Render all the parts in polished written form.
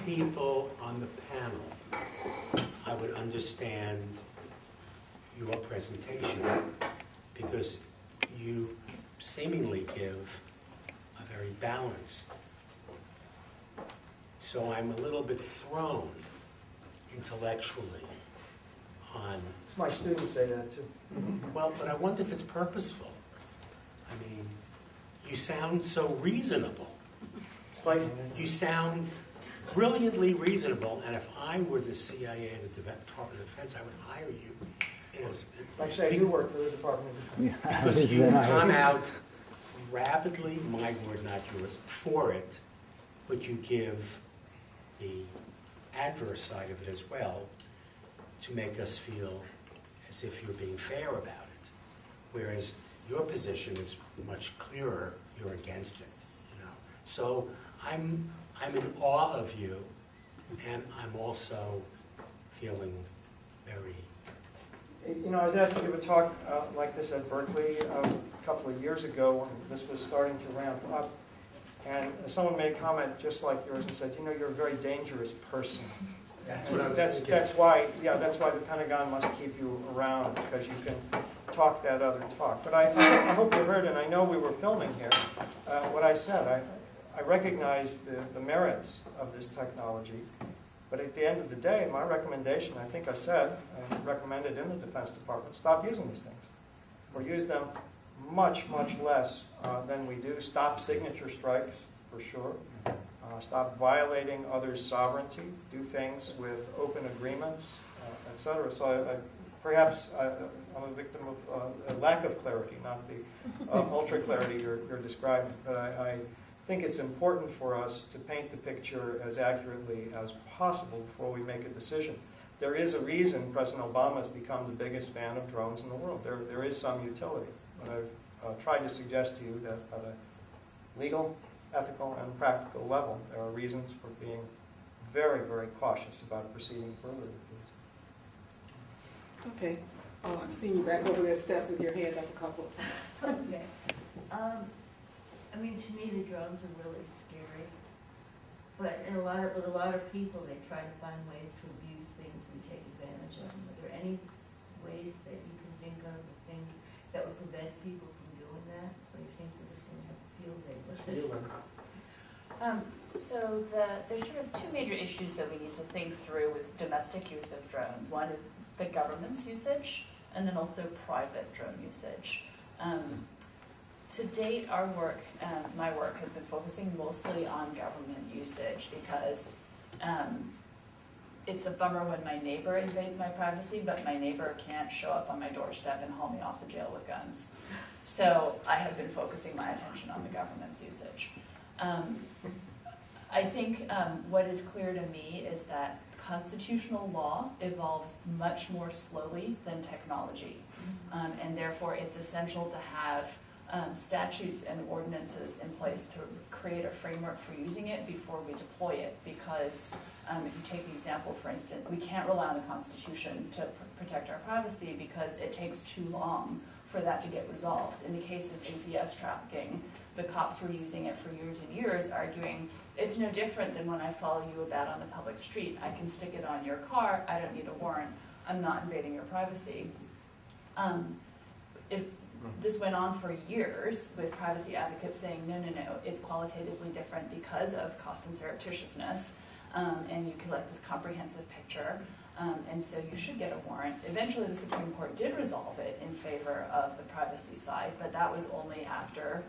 people on the panel, I would understand your presentation because you seemingly give a very balanced. So I'm a little bit thrown intellectually on. It's my students say that too. Well, but I wonder if it's purposeful. I mean, you sound so reasonable. You sound brilliantly reasonable, and if I were the CIA and the Department of Defense, I would hire you. Actually, I do work for the Department of Defense. Because you come out rapidly, my word, not yours, for it, but you give the adverse side of it as well to make us feel as if you're being fair about it. Whereas your position is much clearer, you're against it, you know. So I'm in awe of you, and I'm also feeling very. You know, I was asked to give a talk like this at Berkeley a couple of years ago when this was starting to ramp up. And someone made a comment just like yours and said, you know, you're a very dangerous person. That's what I was thinking. That's why the Pentagon must keep you around, because you can talk that other talk. But I hope you heard, and I know we were filming here, what I said. I recognize the merits of this technology. But at the end of the day, my recommendation, I think I said, I recommended in the Defense Department, stop using these things. Or use them much, much less than we do. Stop signature strikes, for sure. Stop violating others' sovereignty. Do things with open agreements, etc. So perhaps I'm a victim of a lack of clarity, not the ultra clarity you're describing. But I think it's important for us to paint the picture as accurately as possible before we make a decision. There is a reason President Obama has become the biggest fan of drones in the world. There is some utility. But I've tried to suggest to you that at a legal, ethical, and practical level, there are reasons for being very, very cautious about proceeding further with these. Okay. I'm seeing you back over there, Steph, with your hand up a couple of times. Okay. I mean, to me, the drones are really scary. But with a lot of people, they try to find ways to abuse things and take advantage of them. Are there any ways that you can think of things that would prevent people from doing that? Or do you think we're just going to have a field day with this? So there's sort of two major issues that we need to think through with domestic use of drones. One is the government's usage, and then also private drone usage. To date, our work, my work, has been focusing mostly on government usage because it's a bummer when my neighbor invades my privacy, but my neighbor can't show up on my doorstep and haul me off to jail with guns. So I have been focusing my attention on the government's usage. I think what is clear to me is that constitutional law evolves much more slowly than technology. And therefore, it's essential to have statutes and ordinances in place to create a framework for using it before we deploy it. Because if you take the example, for instance, we can't rely on the Constitution to protect our privacy because it takes too long for that to get resolved. In the case of GPS tracking, the cops were using it for years and years, arguing it's no different than when I follow you about on the public street. I can stick it on your car. I don't need a warrant. I'm not invading your privacy. This went on for years with privacy advocates saying, no, it's qualitatively different because of cost and surreptitiousness, and you collect this comprehensive picture, and so you should get a warrant. Eventually, the Supreme Court did resolve it in favor of the privacy side, but that was only after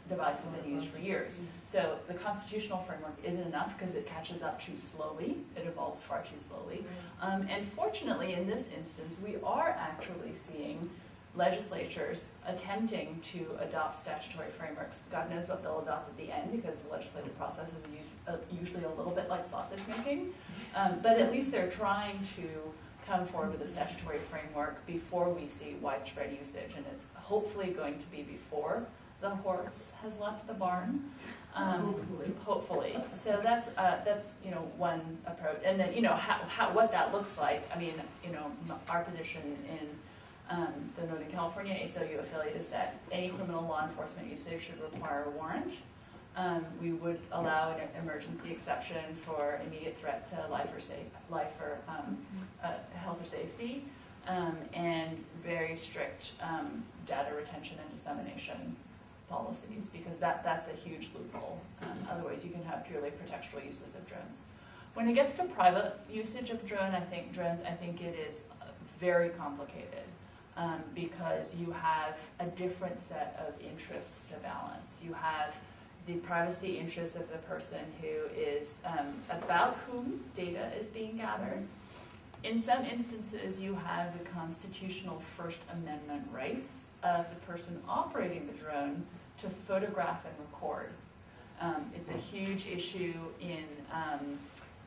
the device had been used for years. So the constitutional framework isn't enough because it catches up too slowly. It evolves far too slowly. And fortunately, in this instance, we are actually seeing legislatures attempting to adopt statutory frameworks. God knows what they'll adopt at the end because the legislative process is usually a little bit like sausage making. But at least they're trying to come forward with a statutory framework before we see widespread usage, and it's hopefully going to be before the horse has left the barn. Hopefully. So that's one approach, and then how what that looks like. I mean, our position in the Northern California ACLU affiliate is that any criminal law enforcement usage should require a warrant. We would allow an emergency exception for immediate threat to health or safety, and very strict data retention and dissemination policies, because that's a huge loophole. Otherwise, you can have purely pretextual uses of drones. When it gets to private usage of drones, I think it is very complicated, because you have a different set of interests to balance. You have the privacy interests of the person who is about whom data is being gathered. In some instances, you have the constitutional First Amendment rights of the person operating the drone to photograph and record. It's a huge issue in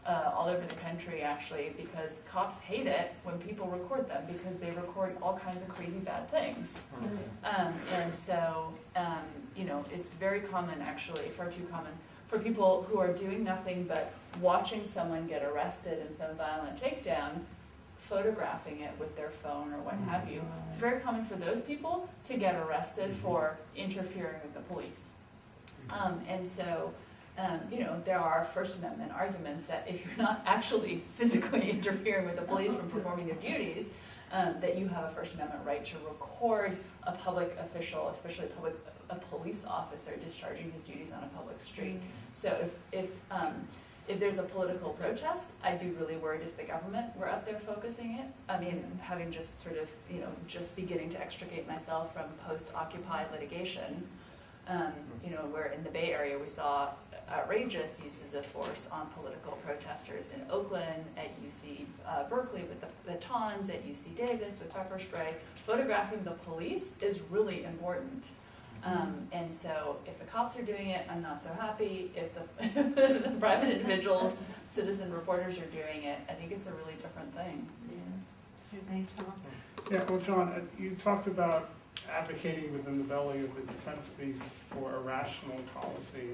all over the country, actually, because cops hate it when people record them, because they record all kinds of crazy bad things. And so, it's very common, actually, far too common, for people who are doing nothing but watching someone get arrested in some violent takedown, photographing it with their phone or what have you. It's very common for those people to get arrested for interfering with the police. And so, there are First Amendment arguments that if you're not actually physically interfering with the police from performing their duties, that you have a First Amendment right to record a public official, especially a police officer, discharging his duties on a public street. So if there's a political protest, I'd be really worried if the government were up there focusing it. I mean, having just sort of, just beginning to extricate myself from post-occupied litigation, where in the Bay Area we saw outrageous uses of force on political protesters in Oakland, at UC Berkeley with the batons, at UC Davis with pepper spray. Photographing the police is really important. And so if the cops are doing it, I'm not so happy. If the private individuals, citizen reporters are doing it, I think it's a really different thing. Yeah. Thanks, Tom. Yeah, well, John, you talked about advocating within the belly of the defense piece for a rational policy.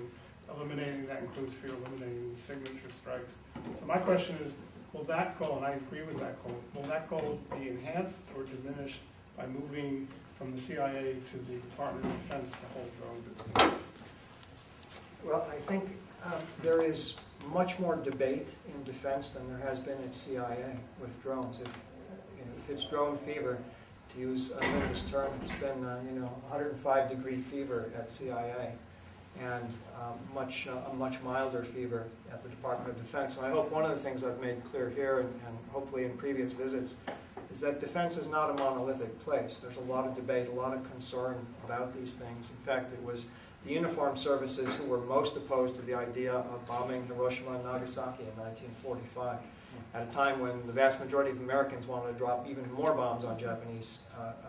Eliminating that includes fear, eliminating the signature strikes. So my question is, will that goal, and I agree with that goal, will that goal be enhanced or diminished by moving from the CIA to the Department of Defense, the whole drone business? Well, I think there is much more debate in defense than there has been at CIA with drones. If it's drone fever, to use a latest term, it's been 105-degree fever at CIA, and a much milder fever at the Department of Defense. And I hope one of the things I've made clear here, and hopefully in previous visits, is that defense is not a monolithic place. There's a lot of debate, a lot of concern about these things. In fact, it was the uniformed services who were most opposed to the idea of bombing Hiroshima and Nagasaki in 1945, at a time when the vast majority of Americans wanted to drop even more bombs on Japanese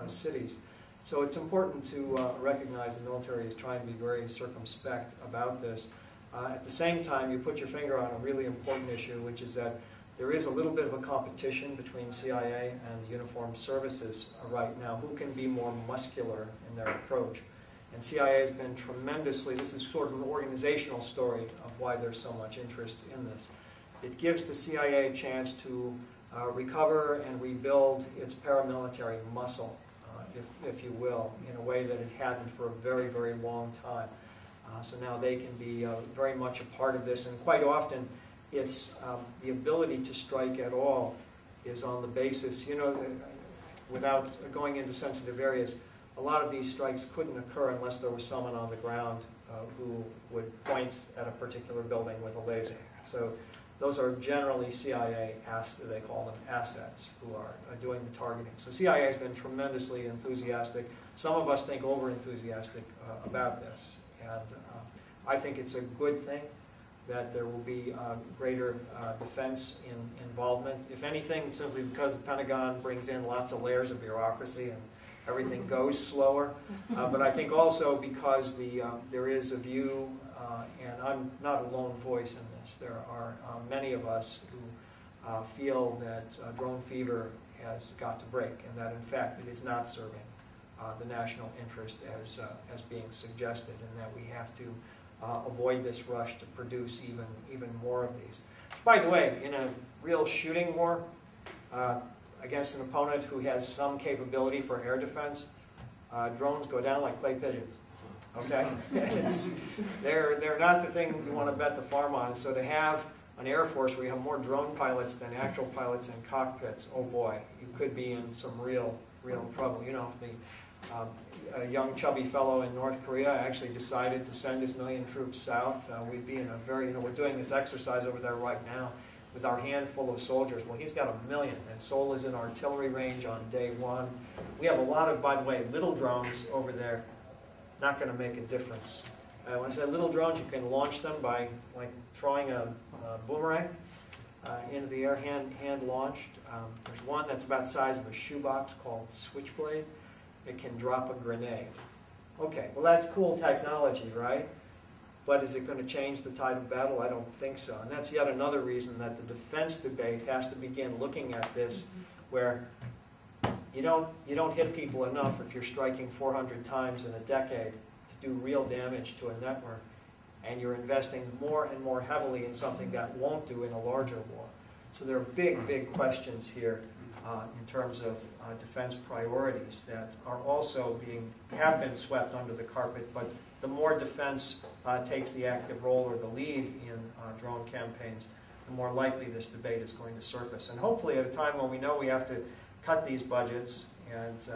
cities. So it's important to recognize the military is trying to be very circumspect about this. At the same time, you put your finger on a really important issue, which is that there is a little bit of a competition between CIA and the uniformed services right now. Who can be more muscular in their approach? And CIA has been tremendously, this is sort of an organizational story of why there's so much interest in this. It gives the CIA a chance to recover and rebuild its paramilitary muscle, if you will, in a way that it hadn't for a very, very long time. So now they can be very much a part of this, and quite often it's the ability to strike at all is on the basis, without going into sensitive areas, a lot of these strikes couldn't occur unless there was someone on the ground who would point at a particular building with a laser. So those are generally CIA, they call them assets, who are doing the targeting. So CIA has been tremendously enthusiastic. Some of us think over-enthusiastic about this. And I think it's a good thing that there will be greater defense involvement. If anything, simply because the Pentagon brings in lots of layers of bureaucracy and everything goes slower. But I think also because there is a view, and I'm not a lone voice in this, there are many of us who feel that drone fever has got to break, and that in fact it is not serving the national interest as being suggested, and that we have to avoid this rush to produce even more of these. By the way, in a real shooting war against an opponent who has some capability for air defense, drones go down like clay pigeons. okay? They're not the thing you want to bet the farm on. So to have an Air Force where you have more drone pilots than actual pilots in cockpits, oh boy, you could be in some real trouble. You know, if a young chubby fellow in North Korea actually decided to send his 1 million troops south, we'd be in a very, you know, we're doing this exercise over there right now with our handful of soldiers. Well, he's got 1 million, and Seoul is in artillery range on day one. We have a lot of, by the way, little drones over there, not going to make a difference. When I say little drones, you can launch them by like throwing a boomerang into the air, hand launched. There's one that's about the size of a shoebox called Switchblade. It can drop a grenade. Okay, well that's cool technology, right? But is it going to change the tide of battle? I don't think so. And that's yet another reason that the defense debate has to begin looking at this, where you don't hit people enough if you're striking 400 times in a decade to do real damage to a network, and you're investing more and more heavily in something that won't do in a larger war. So there are big questions here in terms of defense priorities that are also have been swept under the carpet, but the more defense takes the active role or the lead in drone campaigns, the more likely this debate is going to surface. And hopefully at a time when we know we have to cut these budgets, and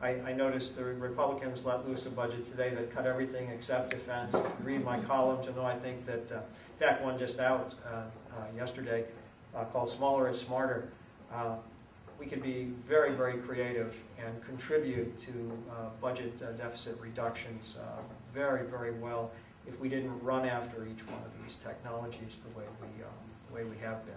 I noticed the Republicans let loose a budget today that cut everything except defense. If you read my columns, you'll know I think that, in fact, one just out yesterday called Smaller is Smarter. We could be very creative and contribute to budget deficit reductions very well if we didn't run after each one of these technologies the way we have been.